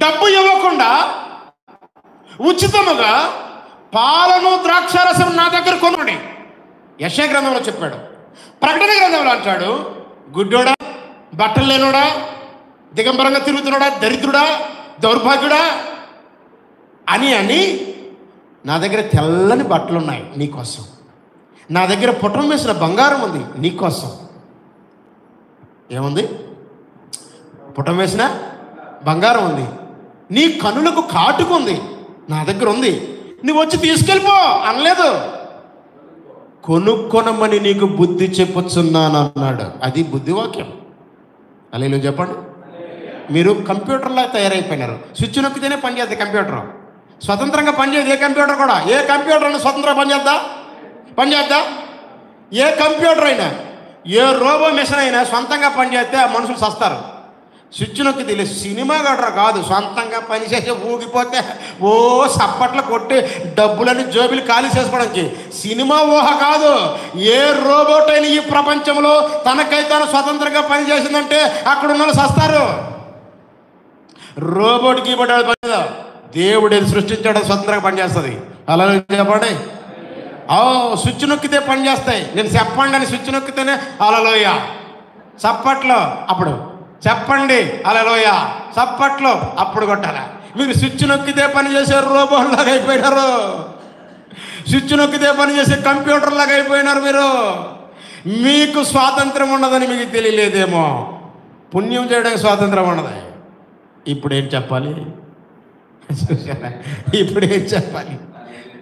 డబ్బు ఇవ్వకుండా ఉచితముగా పాలను ద్రాక్షారసం నా దగ్గర కొనుడి. యెషయా గ్రంథంలో చెప్పాడు. ప్రకటన గ్రంథంలో అంటాడు, గుడ్డోడా, బట్టలు లేనోడా, దిగంబరంగా తిరుగుతున్నాడా, దరిద్రుడా, దౌర్భాగ్యుడా అని నా దగ్గర తెల్లని బట్టలు ఉన్నాయి నీకోసం, నా దగ్గర పుటం వేసిన బంగారం ఉంది నీకోసం. ఏముంది? పుటం వేసిన బంగారం ఉంది. నీ కనులకు కాటుకుంది, నా దగ్గర ఉంది, నువ్వు వచ్చి తీసుకెళ్ళిపో అనలేదు. కొనుక్కొనమని నీకు బుద్ధి చెప్పుచున్నాను అన్నాడు. అది బుద్ధివాక్యం. హల్లెలూయా చెప్పండి. మీరు కంప్యూటర్లా తయారైపోయినారు. స్విచ్ నొక్కితేనే పనిచేద్ది కంప్యూటర్, స్వతంత్రంగా పనిచేయదు. ఏ కంప్యూటర్ కూడా, ఏ కంప్యూటర్ అయినా స్వతంత్రంగా పనిచేద్దా? ఏ కంప్యూటర్ అయినా, ఏ రోబో మిషన్ అయినా సొంతంగా పనిచేస్తే ఆ మనుషులు సస్తారు. స్విచ్ నొక్కి తెలియదు. సినిమా గట్రా కాదు, సొంతంగా పనిచేసి ఊగిపోతే ఓ సప్పట్లు కొట్టి డబ్బులని జోబులు ఖాళీ చేసుకోవడానికి. సినిమా ఊహ కాదు. ఏ రోబోట్ అయినా ఈ ప్రపంచంలో తనకై తాను స్వతంత్రంగా పనిచేసిందంటే అక్కడ ఉన్న వాళ్ళు సస్తారు. రోబోట్కి పడ్డాడు పని, దేవుడు సృష్టించాడు స్వతంత్రంగా పనిచేస్తుంది. అలా చెప్పండి. స్విచ్ నొక్కితే పని చేస్తాయి. నేను చెప్పండి అని స్విచ్ నొక్కితేనే హల్లెలూయా చప్పట్లో, అప్పుడు చెప్పండి హల్లెలూయా చప్పట్లో, అప్పుడు కొట్టాలా. మీరు స్విచ్ నొక్కితే పని చేసే రోబోలాగా అయిపోయినారు, స్విచ్ నొక్కితే పని చేసే కంప్యూటర్ లాగా అయిపోయినారు మీరు. మీకు స్వాతంత్రం ఉన్నదని మీకు తెలియలేదేమో. పుణ్యం చేయడానికి స్వాతంత్రం ఉన్నది. ఇప్పుడు ఏం చెప్పాలి?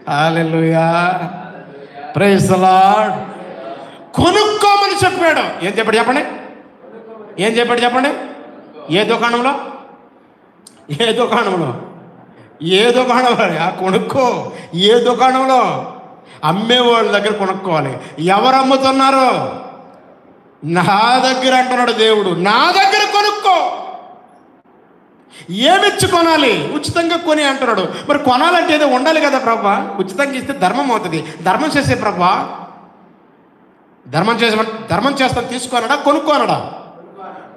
Hallelujah praise the Lord. కొనుక్కోమని చెప్పాడు. ఏం చెప్పండి? ఏ దుకాణంలో కొనుక్కో. ఏ దుకాణంలో? అమ్మేవాళ్ళ దగ్గర కొనుక్కోవాలి. ఎవరు అమ్ముతున్నారు? నా దగ్గర అంటున్నాడు దేవుడు. నా దగ్గర కొనుక్కో. ఏమిచ్చి కొనాలి? ఉచితంగా కొని అంటున్నాడు. మరి కొనాలంటే ఏదో ఉండాలి కదా ప్రభా. ఉచితంగా ఇస్తే ధర్మం అవుతుంది. ధర్మం చేసే ప్రభా, ధర్మం చేస్తాను తీసుకోనడా కొనుక్కోనడా?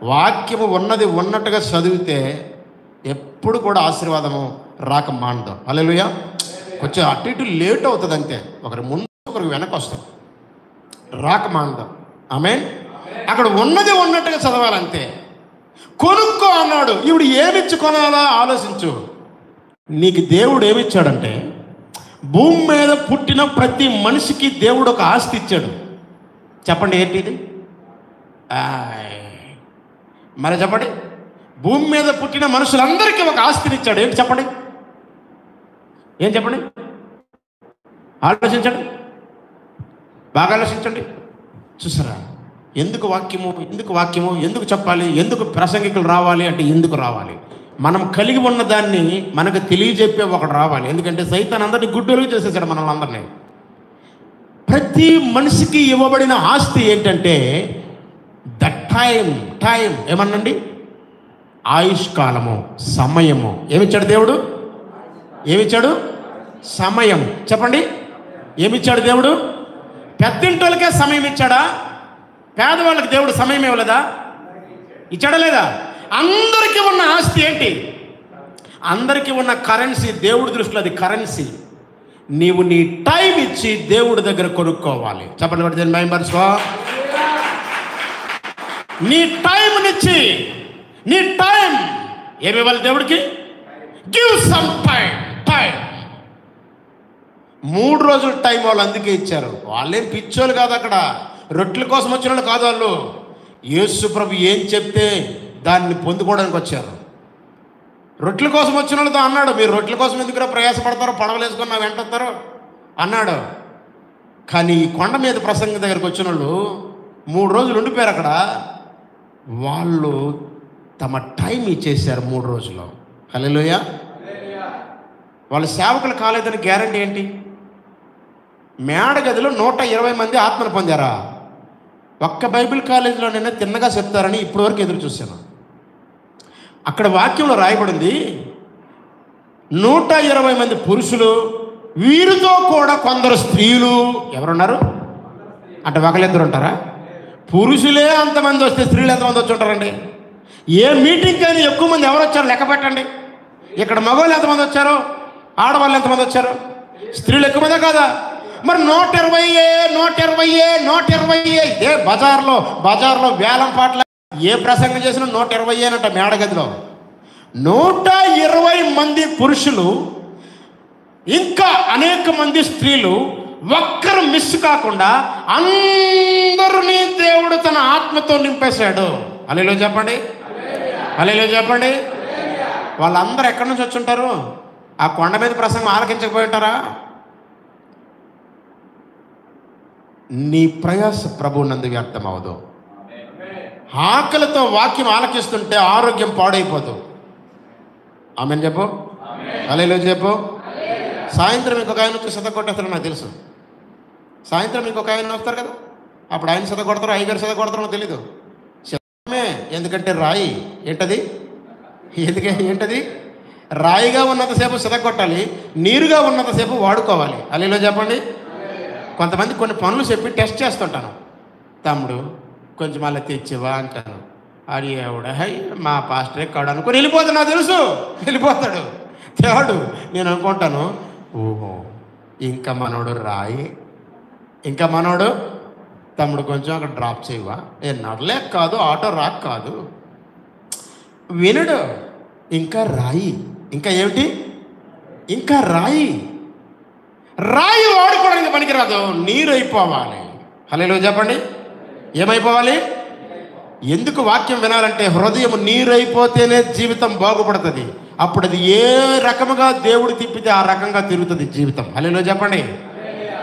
వాక్యము ఉన్నది ఉన్నట్టుగా చదివితే ఎప్పుడు కూడా ఆశీర్వాదము రాక మానదు. హల్లెలూయా. కొంచెం అటు ఇటు లేట్ అవుతుంది అంతే. ఒకరి ముందు ఒకరికి వెనక వస్తుంది, రాక మానదు. ఆమేన్. అక్కడ ఉన్నది ఉన్నట్టుగా చదవాలంతే. కొనుక్కో అన్నాడు. ఇప్పుడు ఏమిచ్చి కొనాలా ఆలోచించు. నీకు దేవుడు ఏమిచ్చాడంటే, భూమి మీద పుట్టిన ప్రతి మనిషికి దేవుడు ఒక ఆస్తి ఇచ్చాడు. చెప్పండి ఏంటిది? మరి చెప్పండి. భూమి మీద పుట్టిన మనుషులందరికీ ఒక ఆస్తిని ఇచ్చాడు. ఏంటి చెప్పండి? ఆలోచించండి, బాగా ఆలోచించండి. చూసారా ఎందుకు వాక్యము ఎందుకు చెప్పాలి? ఎందుకు ప్రసంగికులు రావాలి అంటే ఎందుకు రావాలి? మనం కలిగి ఉన్న దాన్ని మనకు తెలియజెప్పే ఒకడు రావాలి. ఎందుకంటే సైతాన్ అందరినీ గుడ్డోలుగా చేసేసాడు మనల్ని అందరినీ. ప్రతి మనిషికి ఇవ్వబడిన ఆస్తి ఏంటంటే ద టైం ఏమనండి? ఆయుష్కాలము, సమయము. ఏమిచ్చాడు దేవుడు? సమయం. చెప్పండి, ఏమిచ్చాడు దేవుడు? పెద్దింటోళ్ళకే సమయం ఇచ్చాడా? పేదవాళ్ళకి దేవుడు సమయం ఇవ్వలేదా? ఇచ్చాడా లేదా? అందరికీ ఉన్న ఆస్తి ఏంటి? అందరికీ ఉన్న కరెన్సీ దేవుడి దృష్టిలో అది కరెన్సీ. నీవు నీ టైం ఇచ్చి దేవుడి దగ్గర కొనుక్కోవాలి. చెప్పండి బట్టి మెంబర్స్కో. నీ టైంనిచ్చి, నీ టైం ఏమి ఇవ్వాలి దేవుడికి? Give some time. 3 రోజులు టైం వాళ్ళు అందుకే ఇచ్చారు. వాళ్ళేం పిచ్చోళ్ళు కాదు, అక్కడ రొట్టెల కోసం వచ్చిన వాళ్ళు కాదు వాళ్ళు. యేసు ప్రభు ఏం చెప్తే దాన్ని పొందుకోవడానికి వచ్చారు. రొట్టెల కోసం వచ్చిన వాళ్ళతో అన్నాడు, మీరు రొట్టెల కోసం ఎందుకు ప్రయాసపడతారో, పడవలు వేసుకొని నా వెంట వస్తారో అన్నాడు. కానీ ఈ కొండ మీద ప్రసంగం దగ్గరికి వచ్చిన వాళ్ళు 3 రోజులు ఉండిపోయారు అక్కడ. వాళ్ళు తమ టైం ఇచ్చేసారు 3 రోజులు. హల్లెలూయా. వాళ్ళ సేవకులు కాలేదని గ్యారంటీ ఏంటి? మేడగదిలో 120 మంది ఆత్మను పొందారా? ఒక్క బైబిల్ కాలేజీలో నేను తిన్నగా చెప్తారని ఇప్పటివరకు ఎదురు చూశాను. అక్కడ వాక్యంలో రాయబడింది 120 మంది పురుషులు, వీరితో కూడా కొందరు స్త్రీలు. ఎవరున్నారు అంటే? ఒకళ్ళిద్దరు ఉంటారా? పురుషులే అంతమంది వస్తే స్త్రీలు ఎంతమంది వచ్చి ఉంటారండి? ఏ మీటింగ్కి అయినా ఎక్కువ మంది ఎవరు వచ్చారు లెక్క పెట్టండి. ఇక్కడ మగవాళ్ళు ఎంతమంది వచ్చారు? ఆడవాళ్ళు ఎంతమంది వచ్చారు? స్త్రీలు ఎక్కువ మందే కాదా? మరి 120 ఇదే బజార్లో వేలం పాటల ఏ ప్రసంగం చేసినా 120 అనంట మేడగదిలో. 120 మంది పురుషులు, ఇంకా అనేక మంది స్త్రీలు, ఒక్కరు మిస్ కాకుండా అందరినీ దేవుడు తన ఆత్మతో నింపేశాడు. హల్లెలూయా చెప్పండి, హల్లెలూయా చెప్పండి. వాళ్ళందరూ ఎక్కడి నుంచి వచ్చి ఉంటారు? ఆ కొండ మీద ప్రసంగం ఆలకించకపోయి ఉంటారా? నీ ప్రయాస ప్రభువు నందు వ్యర్థం అవదు. ఆకలితో వాక్యం ఆలకిస్తుంటే ఆరోగ్యం పాడైపోదు. ఆమెను చెప్పు, హల్లెలూయా చెప్పు. సాయంత్రం ఇంకొక ఆయన వచ్చి సద కొట్టేస్తారో నాకు తెలుసు. సాయంత్రం ఇంకొక ఆయన వస్తారు కదా, అప్పుడు ఆయన సద కొడతారో అయ్యగారు సద కొడతారో తెలీదు. ఎందుకంటే రాయి ఏంటది? ఏంటది? రాయిగా ఉన్నంతసేపు సద కొట్టాలి, నీరుగా ఉన్నంతసేపు వాడుకోవాలి. హల్లెలూయా చెప్పండి. కొంతమంది కొన్ని పనులు చెప్పి టెస్ట్ చేస్తుంటాను. తమ్ముడు కొంచెం అలా తెచ్చివా అంటాను. అది ఆవిడ మా పాస్టరే కాడు అనుకుని వెళ్ళిపోతాడు. నాకు తెలుసు వెళ్ళిపోతాడు తేవాడు. నేను అనుకుంటాను, ఓహో ఇంకా మనోడు రాయి, ఇంకా మనోడు తమ్ముడు కొంచెం అక్కడ డ్రాప్ చేయవా? నడలేక కాదు, ఆటో రాక్ కాదు. వినడు. ఇంకా రాయి, ఇంకా ఏమిటి? ఇంకా రాయి వాడుకోవడానికి పనికిరాదు, నీరు అయిపోవాలి. హల్లెలూయా చెప్పండి. ఏమైపోవాలి? ఎందుకు వాక్యం వినాలంటే హృదయం నీరైపోతేనే జీవితం బాగుపడుతుంది. అప్పుడు అది ఏ రకముగా దేవుడు తిప్పితే ఆ రకంగా తిరుగుతుంది జీవితం. హల్లెలూయా చెప్పండి,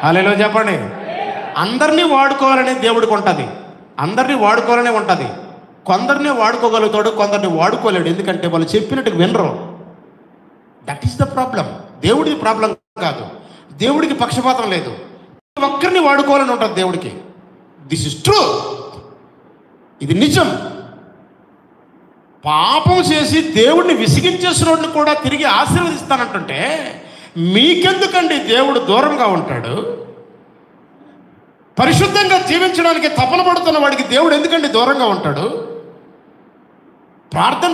హల్లెలూయా చెప్పండి. అందరినీ వాడుకోవాలనే దేవుడికి ఉంటుంది, అందరినీ వాడుకోవాలనే ఉంటుంది. కొందరిని వాడుకోగలుగుతాడు, కొందరిని వాడుకోలేడు. ఎందుకంటే వాళ్ళు చెప్పినట్టు వినరు. That is the problem. దేవుడిది ప్రాబ్లం కాదు, దేవుడికి పక్షపాతం లేదు. ఒక్కరిని వాడుకోవాలని ఉంటుంది దేవుడికి. దిస్ ఇస్ ట్రూ, ఇది నిజం. పాపం చేసి దేవుడిని విసిగించేసినోడిని కూడా తిరిగి ఆశీర్వదిస్తానంటుంటే మీకెందుకండి దేవుడు దూరంగా ఉంటాడు? పరిశుద్ధంగా జీవించడానికి తపన పడుతున్న వాడికి దేవుడు ఎందుకండి దూరంగా ఉంటాడు? ప్రార్థన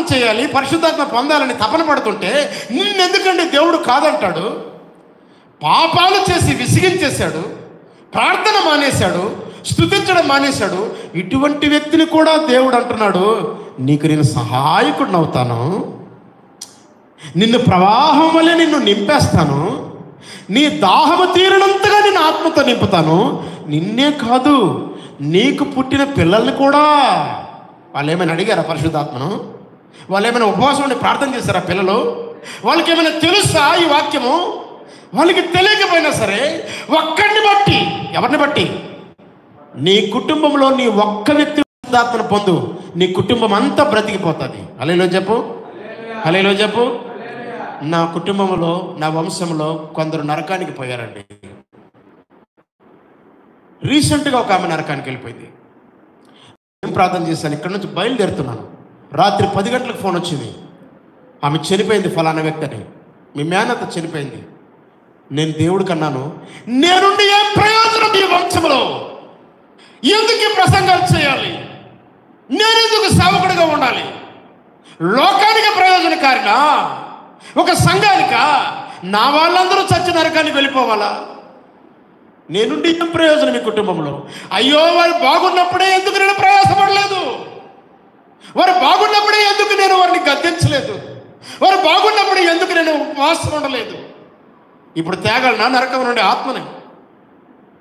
చేయాలి, పరిశుద్ధాత్మ పొందాలని తపన పడుతుంటే నిన్నెందుకండి దేవుడు కాదంటాడు? పాపాలు చేసి విసిగించేశాడు, ప్రార్థన మానేశాడు, స్తుతించడం మానేశాడు. ఇటువంటి వ్యక్తిని కూడా దేవుడు అంటున్నాడు, నీకు నేను సహాయకుడిని అవుతాను, నిన్ను ప్రవాహం వల్లే నిన్ను నింపేస్తాను, నీ దాహము తీరినంతగా నిన్ను ఆత్మతో నింపుతాను. నిన్నే కాదు, నీకు పుట్టిన పిల్లల్ని కూడా. వాళ్ళు ఏమైనా అడిగారా పరిశుద్ధాత్మను? వాళ్ళు ఏమైనా ఉపవాసం ఉండి ప్రార్థన చేశారా పిల్లలు? వాళ్ళకి ఏమైనా తెలుసా ఈ వాక్యము? వాళ్ళకి తెలియకపోయినా సరే ఒక్కడిని బట్టి, ఎవరిని బట్టి? నీ కుటుంబంలో నీ ఒక్క వ్యక్తి పరిశుద్ధాత్మను పొందు, నీ కుటుంబం అంతా బ్రతికిపోతుంది. హల్లెలూయా చెప్పు, హల్లెలూయా చెప్పు. నా కుటుంబంలో, నా వంశంలో కొందరు నరకానికి పోయారండి. రీసెంట్గా ఒక ఆమె నరకానికి వెళ్ళిపోయింది. నేను ప్రార్థన చేశాను, ఇక్కడ నుంచి బయలుదేరుతున్నాను. రాత్రి 10 గంటలకు ఫోన్ వచ్చింది, ఆమె చనిపోయింది ఫలానా వ్యక్తి అని, మీ మేనత్త చనిపోయింది. నేను దేవుడికి అన్నాను, నేనుండి ఏం ప్రయోజనం ఈ వంశంలో? ఎందుకు ఈ ప్రసంగాలు చేయాలి? నేను ఎందుకు సేవకుడిగా ఉండాలి? లోకానికి ప్రయోజనకారినా? ఒక సంఘానికా? నా వాళ్ళందరూ చచ్చి నరకానికి వెళ్ళిపోవాలా? నేనుండి ఏం ప్రయోజనం ఈ కుటుంబంలో? అయ్యో వారు బాగున్నప్పుడే ఎందుకు నేను ప్రయాసపడలేదు? వారు బాగున్నప్పుడే ఎందుకు నేను వారిని గద్దించలేదు? వారు బాగున్నప్పుడు ఎందుకు నేను ఉపవాసం ఉండలేదు? ఇప్పుడు తేగలనా నరకం నుండి ఆత్మని?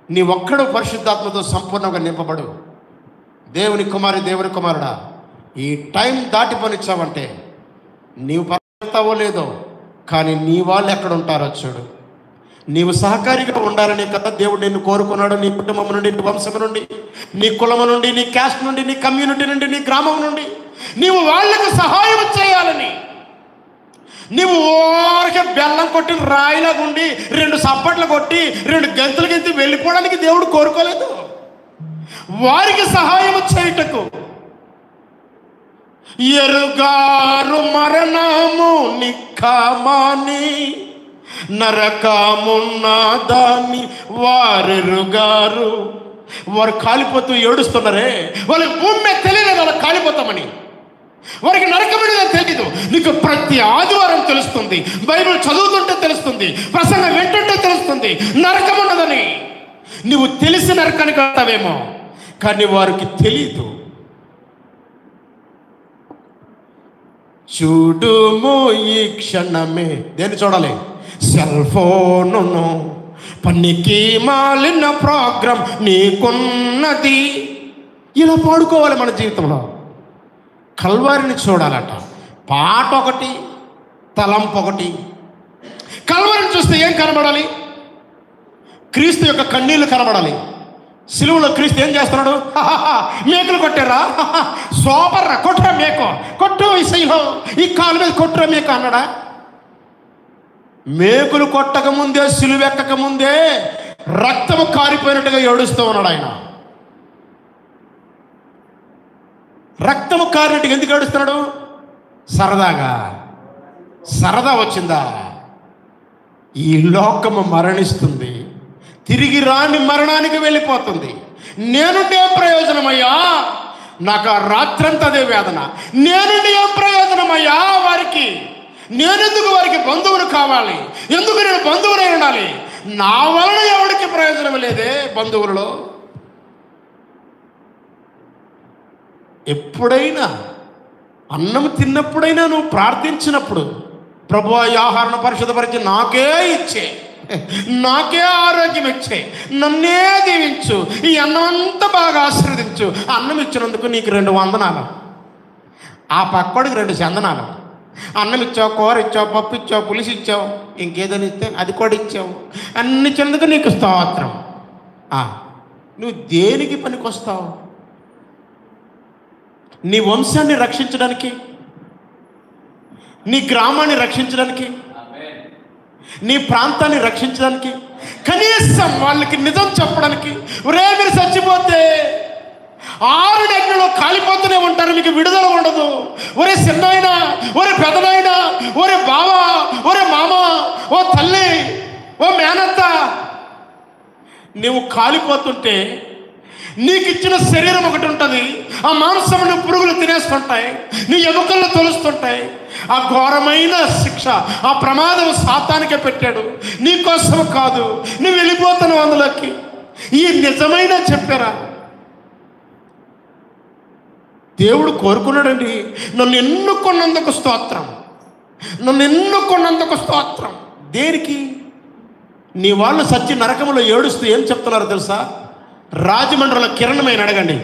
నీ ఒక్కడు పరిశుద్ధాత్మతో సంపూర్ణంగా నింపబడు. దేవుని కుమారుడా, ఈ టైం దాటిపోనిచ్చావంటే నీవు పడతావో లేదో, కానీ నీ వాళ్ళు ఎక్కడ ఉంటారో చూడు. నీవు సహకారిగా ఉండాలని కదా దేవుడు నిన్ను కోరుకున్నాడు. నీ కుటుంబం నుండి, నీ వంశం నుండి, నీ కులము నుండి, నీ క్యాస్ట్ నుండి, నీ కమ్యూనిటీ నుండి, నీ గ్రామం నుండి నీవు వాళ్ళకు సహాయం చేయాలని. నీవు ఊరికే బెల్లం కొట్టి రాయిలాగా ఉండి 2 సప్పట్లు కొట్టి 2 గంతులు గెంతి వెళ్ళిపోవడానికి దేవుడు కోరుకోలేదు. వారికి సహాయం చేయుటకు. ఎరుగారు మరణము నిక్కమాని నరకమున్నదాన్ని వారెరుగారు. వారు కాలిపోతూ ఏడుస్తున్నారే, వాళ్ళకి భూమి మీద తెలియలేదు వాళ్ళకి కాలిపోతామని. వారికి నరకం అనేది తెలీదు, నీకు ప్రతి ఆదివారం తెలుస్తుంది, బైబిల్ చదువుతుంటే తెలుస్తుంది, ప్రసంగం వింటుంటే తెలుస్తుంది నరకం ఉన్నదని. నువ్వు తెలిసి నరకానికి వెళ్తావేమో, కానీ వారికి తెలీదు. చూడుము ఈ క్షణమే, దేన్ని చూడాలి? సెల్ ఫోనును, పనికి మాలిన ప్రోగ్రాం నీకున్నది. ఇలా పాడుకోవాలి మన జీవితంలో. కల్వారిని చూడాలట. పాట ఒకటి, తలంపు ఒకటి. కల్వారిని చూస్తే ఏం కనబడాలి? క్రీస్తు యొక్క కన్నీళ్లు కనబడాలి. సిలువలో క్రీస్తు ఏం చేస్తున్నాడు? మేకులు కొట్టారా? సోపర్రా, కొట్టురా మేకు, కొట్టు ఇసైలో, ఈ కాలు మీద కొట్టురా మేకు అన్నాడా? మేకులు కొట్టక ముందే, సిలువెక్కక ముందే రక్తము కారిపోయినట్టుగా ఏడుస్తూ ఉన్నాడు ఆయన. రక్తము కారినట్టుగా ఎందుకు ఏడుస్తున్నాడు? సరదాగా, సరదా వచ్చిందా? ఈ లోకము మరణిస్తుంది, తిరిగి రాని మరణానికి వెళ్ళిపోతుంది. నేనుండి ఏం ప్రయోజనమయ్యా? నాకు ఆ రాత్రంతా అదే వేదన. నేనుండి ఏం ప్రయోజనమయ్యా వారికి? నేనెందుకు వారికి బంధువులు కావాలి? ఎందుకు నేను బంధువులై ఉండాలి? నా వలన ఎవరికి ప్రయోజనం లేదే బంధువులలో. ఎప్పుడైనా అన్నం తిన్నప్పుడైనా నువ్వు ప్రార్థించినప్పుడు, ప్రభువా ఈ ఆహారం పరిశుద్ధపరిచి నాకే ఇచ్చే, నాకే ఆరోగ్యం ఇచ్చే, నన్నే దీవించు, ఈ అన్నం అంతా బాగా ఆశీర్వదించు. అన్నం ఇచ్చినందుకు నీకు 2 వందనాలు, ఆ పక్కోడికి 2 చందనాలు. అన్నం ఇచ్చావు, కూర ఇచ్చావు, పప్పు ఇచ్చావు, పులుసు ఇచ్చావు, ఇంకేదని ఇస్తే అది కూడా ఇచ్చావు, అన్ని ఇచ్చినందుకు నీకు స్తోత్రం. నువ్వు దేనికి పనికొస్తావు? నీ వంశాన్ని రక్షించడానికి, నీ గ్రామాన్ని రక్షించడానికి, నీ ప్రాంతాన్ని రక్షించడానికి, కనీసం వాళ్ళకి నిజం చెప్పడానికి. ఒరే మీరు చచ్చిపోతే 6 నెలల్లో కాలిపోతూనే ఉంటారు, మీకు విడుదల ఉండదు. ఒరే చిన్నైనా, ఒరే పెదనైనా, ఒరే బావ, ఒరే మామ, ఓ తల్లి, ఓ మేనత్త, నువ్వు కాలిపోతుంటే నీకు ఇచ్చిన శరీరం ఒకటి ఉంటుంది, ఆ మాంసమును పురుగులు తినేస్తుంటాయి, నీ ఎముకల్లో తొలుస్తుంటాయి. ఆ ఘోరమైన శిక్ష, ఆ ప్రమాదం సాతానికే పెట్టాడు, నీకోసం కాదు. నువ్వు వెళ్ళిపోతున్నావు అందులోకి. ఈ నిజమైన చెప్పారా? దేవుడు కోరుకున్నాడండి, నన్ను ఎన్నుకున్నందుకు స్తోత్రం, నన్ను ఎన్నుకున్నందుకు స్తోత్రం. దేనికి? నీ వాళ్ళు సచ్చి నరకములో ఏడుస్తూ ఏం చెప్తున్నారో తెలుసా? రాజమండ్రిలో కిరణమయ్యని అడగండి,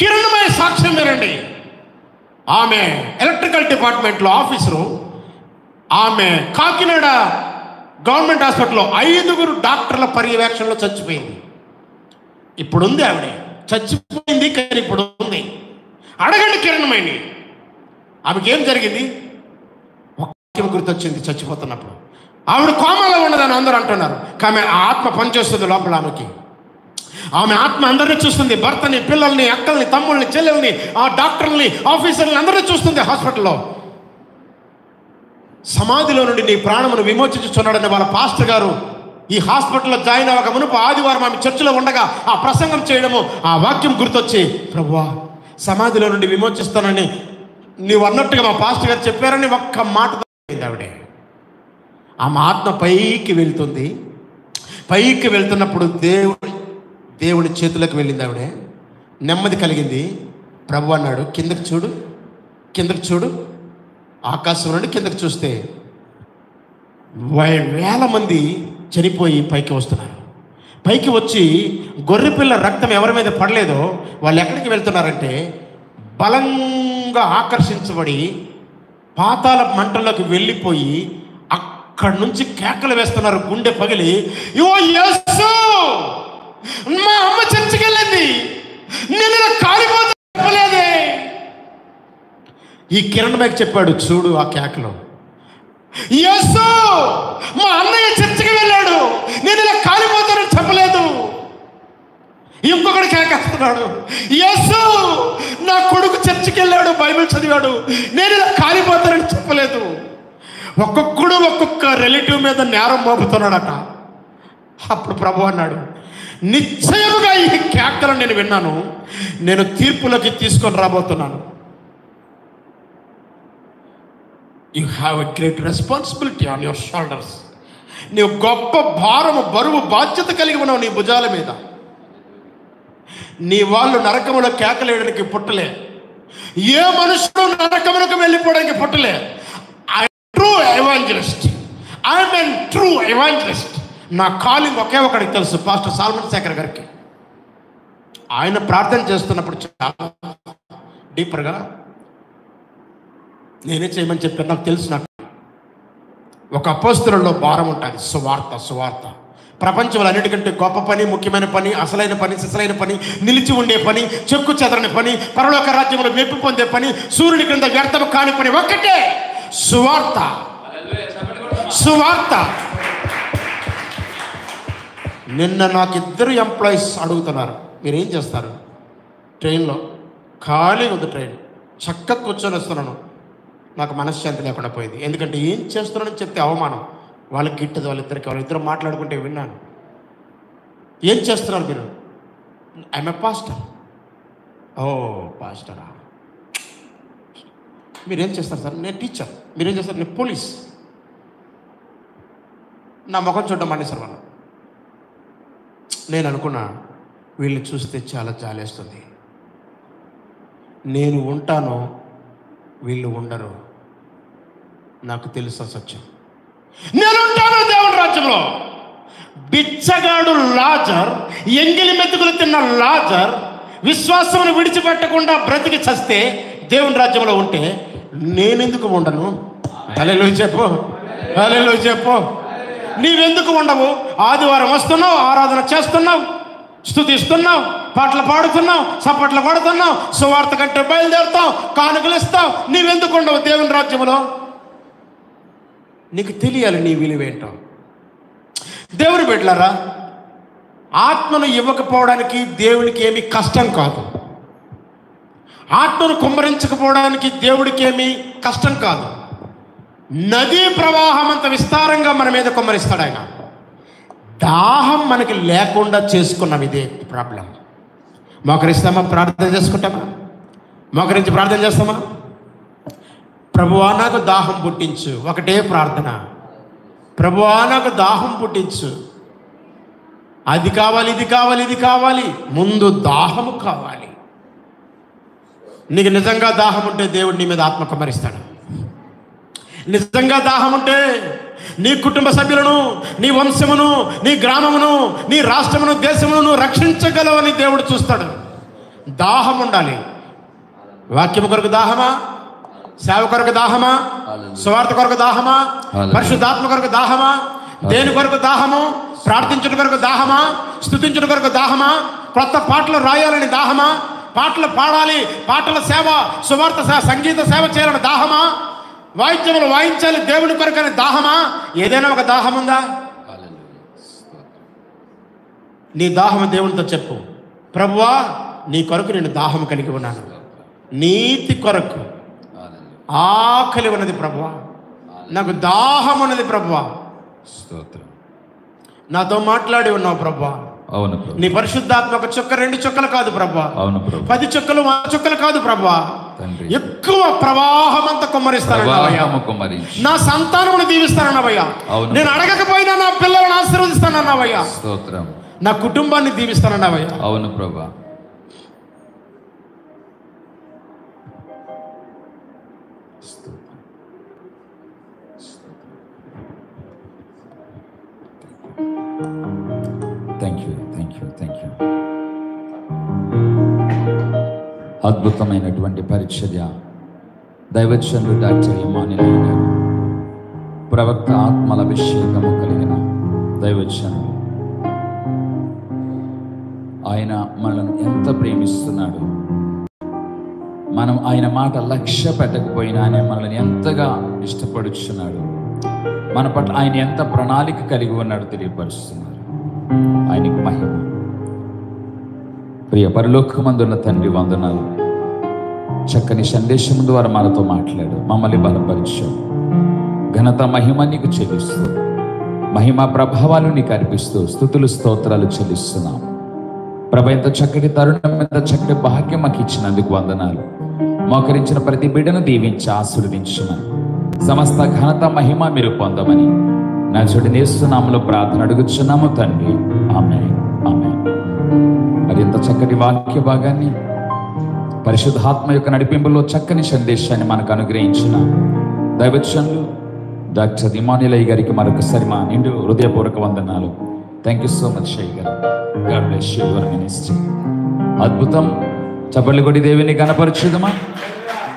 కిరణమయ్య సాక్ష్యం వినండి. ఆమె ఎలక్ట్రికల్ డిపార్ట్మెంట్లో ఆఫీసరు. ఆమె కాకినాడ గవర్నమెంట్ హాస్పిటల్లో 5 డాక్టర్ల పర్యవేక్షణలో చచ్చిపోయింది. ఇప్పుడుంది ఆవిడ, చచ్చిపోయింది కానీ ఇప్పుడు ఉంది. అడగండి కిరణమయ్యని, ఆమెకి ఏం జరిగింది? వాక్యం గుర్తొచ్చింది చచ్చిపోతున్నప్పుడు. ఆవిడ కోమాలో ఉన్నదని అందరూ అంటున్నారు, కానీ ఆత్మ పనిచేస్తుంది లోపల. ఆమె ఆత్మ అందరినీ చూస్తుంది, భర్తని, పిల్లల్ని, అక్కల్ని, తమ్ముళ్ళని, చెల్లెల్ని, ఆ డాక్టర్ని, ఆఫీసర్ని అందరినీ చూస్తుంది హాస్పిటల్లో. సమాధిలో నుండి నీ ప్రాణమును విమోచించుచున్నాడని వాళ్ళ పాస్టర్ గారు ఈ హాస్పిటల్లో జాయిన్ అవ్వక మునుపు ఆదివారం ఆమె చర్చిలో ఉండగా ఆ ప్రసంగం చేయడము, ఆ వాక్యం గుర్తొచ్చి, ప్రభువా సమాధిలో నుండి విమోచిస్తానని నీవు అన్నట్టుగా మా పాస్టర్ గారు చెప్పారని ఒక్క మాట ఆవిడే. ఆమె ఆత్మ పైకి వెళ్తుంది. పైకి వెళ్తున్నప్పుడు దేవుడి చేతులకు వెళ్ళింది ఆవిడే. నెమ్మది కలిగింది. ప్రభు అన్నాడు, కిందకి చూడు, కిందకి చూడు. ఆకాశం నుండి కిందకి చూస్తే వేల మంది చనిపోయి పైకి వస్తున్నారు. పైకి వచ్చి గొర్రెపిల్ల రక్తం ఎవరి మీద పడలేదో వాళ్ళు ఎక్కడికి వెళ్తున్నారంటే, బలంగా ఆకర్షించబడి పాతాళ మంటల్లోకి వెళ్ళిపోయి అక్కడి నుంచి కేకలు వేస్తున్నారు, గుండె పగిలి. ఇవో యేసు, మా అమ్మ చర్చికి వెళ్ళింది, నేను ఇలా కాలిపోతే చెప్పలేదే. ఈ కిరణ్ మైక్ చెప్పాడు, చూడు ఆ కేకలో, యేసు మా అన్నయ్య చర్చికి వెళ్ళాడు, నేను ఇలా కాలిపోతానని చెప్పలేదు. ఇంకొకటి కేకేస్తున్నాడు, యేసు నా కొడుకు చర్చికి వెళ్ళాడు, బైబిల్ చదివాడు, నేను ఇలా కాలిపోతానని చెప్పలేదు. ఒక్కొక్కడు ఒక్కొక్క రిలేటివ్ మీద నేరం మోపుతున్నాడట. అప్పుడు ప్రభు అన్నాడు, నిశ్చయముగా ఈ కేకలను నేను విన్నాను, నేను తీర్పులోకి తీసుకొని రాబోతున్నాను. You have a great responsibility on your shoulders. నీవు గొప్ప భారము, బరువు, బాధ్యత కలిగి ఉన్నావు నీ భుజాల మీద. నీ వాళ్ళు నరకములో కేకలేయడానికి పుట్టలే. ఏ మనుషులు నరకములకు వెళ్ళిపోవడానికి పుట్టలే. True evangelist, I'm an true evangelist. నా కాలింగ్ ఒకే ఒకడికి తెలుసు, పాస్టర్ సాల్మన్ శేఖర్ గారికి. ఆయన ప్రార్థన చేస్తున్నప్పుడు చాలా డీపర్గా నేనే చేయమని చెప్పాను. నాకు తెలుసు, నాకు ఒక అపోస్తలుల్లో భారం ఉంటుంది. సువార్త ప్రపంచంలో అన్నిటికంటే గొప్ప పని, ముఖ్యమైన పని, అసలైన పని, సిసలైన పని, నిలిచి ఉండే పని, చెక్కు చెదరని పని, పరలోక రాజ్యంలో మెప్పు పొందే పని, సూర్యుడి క్రింద వ్యర్థం కాని పని ఒక్కటే, సువార్త. నిన్న నాకు 2 ఎంప్లాయీస్ అడుగుతున్నారు, మీరేం చేస్తారు? ట్రైన్లో ఖాళీగా ఉంది, ట్రైన్ చక్కగా కూర్చొని వస్తున్నాను. నాకు మనశ్శాంతి లేకుండా పోయింది. ఎందుకంటే ఏం చేస్తున్నానని చెప్తే అవమానం. వాళ్ళకి గిట్టదు, వాళ్ళిద్దరు మాట్లాడుకుంటే విన్నాను. ఏం చేస్తున్నారు మీరు? I'm a pastor. ఓ పాస్టరా, మీరేం చేస్తారు సార్? నేను టీచర్. మీరేం చేస్తారు? నేను పోలీస్. నా ముఖం చూడడం మానేశారు వాళ్ళు. నేను అనుకున్నా, వీళ్ళని చూస్తే చాలా జాలేస్తుంది. నేను ఉంటాను, వీళ్ళు ఉండరు. నాకు తెలుసు సత్యం. నేను ఉంటాను దేవుని రాజ్యంలో. బిచ్చగాడు లాజర్, ఎంగిలి మెతుకులు తిన్న లాజర్ విశ్వాసమును విడిచిపెట్టకుండా బ్రతికి చస్తే దేవుని రాజ్యంలో ఉంటే నేనెందుకు ఉండను? హల్లెలూయా చెప్పు, హల్లెలూయా చెప్పు. నీవెందుకు ఉండవు? ఆదివారం వస్తున్నావు, ఆరాధన చేస్తున్నావు, స్తుతిస్తున్నావు, పాటలు పాడుతున్నావు, చప్పట్లు కొడుతున్నావు, సువార్త కంటే బయలుదేరుతావు, కానుకలు ఇస్తావు. నీవెందుకు ఉండవు దేవుని రాజ్యంలో? నీకు తెలియాలి నీ విలువేంటో. దేవుని బిడ్డలారా, ఆత్మను ఇవ్వకపోవడానికి దేవునికి ఏమీ కష్టం కాదు. ఆత్మను కుమ్మరించకపోవడానికి దేవుడికి ఏమీ కష్టం కాదు. నదీ ప్రవాహం అంత విస్తారంగా మన మీద కుమ్మరిస్తాడు ఆయన. దాహం మనకి లేకుండా చేసుకున్నాం, ఇదే ప్రాబ్లం. మోకరిస్తామా? ప్రార్థన చేసుకుంటామా? మోకరించి ప్రార్థన చేస్తామా? ప్రభువా నాకు దాహం పుట్టించు. ఒకటే ప్రార్థన, ప్రభువా నాకు దాహం పుట్టించు. అది కావాలి, ఇది కావాలి, ఇది కావాలి. ముందు దాహము కావాలి. నీకు నిజంగా దాహం ఉంటే దేవుడు నీ మీద ఆత్మ కుమ్మరిస్తాడు. నిజంగా దాహం ఉంటే నీ కుటుంబ సభ్యులను, నీ వంశమును, నీ గ్రామమును, నీ రాష్ట్రమును, దేశమును నువ్వు రక్షించగలవని దేవుడు చూస్తాడు. దాహం ఉండాలి. వాక్యము కొరకు దాహమా? సేవ కొరకు దాహమా? సువార్త కొరకు దాహమా? పరిశుద్ధాత్మ కొరకు దాహమా? దేని కొరకు దాహము? ప్రార్థించడం కొరకు దాహమా? స్తుతించడం కొరకు దాహమా? కొత్త పాటలు రాయాలని దాహమా? పాటలు పాడాలి, పాటల సేవ, సువార్త సేవ, సంగీత సేవ చేయాలని దాహమా? వాయిద్యములు వాయించాలి దేవుని కొరకని దాహమా? ఏదైనా ఒక దాహం ఉందా? నీ దాహము దేవునితో చెప్పు. ప్రభువా నీ కొరకు నేను దాహం కలిగి ఉన్నాను, నీతి కొరకు ఆకలి ఉన్నది ప్రభువా, నాకు దాహం ఉన్నది ప్రభువా. నాతో మాట్లాడి ఉన్నావు ప్రభువా. అవును. నీ పరిశుద్ధాత్మ ఒక చుక్క, 2 చుక్కలు కాదు ప్రభువా. అవును. 10 చుక్కలు, 100 చుక్కలు కాదు ప్రభువా. ఎక్కువ ప్రవాహం అంతా కుమ్మరిస్తానన్నావయ్యా. నా సంతానమును దీవిస్తానన్నావయ్యా. నేను అడగకపోయినా నా పిల్లలను ఆశీర్వదిస్తానన్నావయ్యా. స్తోత్రం. నా కుటుంబాన్ని దీవిస్తానన్నావయ్యా. అవును ప్రభువా. Thank you. అద్భుతమైనటువంటి పరిచర్య దైవజనుడు డాక్టర్ ఇమానుయేల్ గారు, ప్రవక్త ఆత్మల అభిషేకము కలిగిన దైవజనుడు. ఆయన మనల్ని ఎంత ప్రేమిస్తున్నాడు. మనం ఆయన మాట లక్ష్య పెట్టకపోయినా ఆయన మనల్ని ఎంతగా ఇష్టపడుచున్నాడు. మన పట్ల ఆయన ఎంత ప్రణాళిక కలిగి ఉన్నాడు తెలియపరుస్తున్నారు. ఆయనకు మహిమ. ప్రియ పరలోకమందున్న తండ్రి వందనాలు. చక్కని సందేశం ద్వారా మనతో మాట్లాడు, మమ్మల్ని బలపరిచావు. ఘనత మహిమ నీకు చెల్లిస్తూ, మహిమ ప్రభావాలు నీకు అర్పిస్తూ స్తుతులు స్తోత్రాలు చెల్లిస్తున్నాం. ప్రభు ఎంత చక్కటి తరుణం, ఎంత చక్కటి భాగ్యం మాకు ఇచ్చినందుకు వందనాలు. మోకరించిన ప్రతి బిడ్డను దీవించి ఆశీర్వదించిన సమస్త ఘనత మహిమ మీరు పొందమని నజరుడైన యేసు నామములో ప్రార్థన అడుగుచున్నాము తండ్రి. ఆమేన్, ఆమేన్. మరి ఇంత చక్కటి వాక్య భాగాన్ని పరిశుద్ధాత్మ యొక్క నడిపింపులో చక్కని సందేశాన్ని మనకు అనుగ్రహించిన దైవజనులు డాక్టర్ ఇమానుయేల్ గారికి మరొకసారి మా నిండు హృదయపూర్వక వందనాలు. థ్యాంక్ యూ సో మచ్ అయ్య గారు. God bless you your ministry. అద్భుతం. చప్పట్లు కొట్టి దేవుని గణపరచుదమా.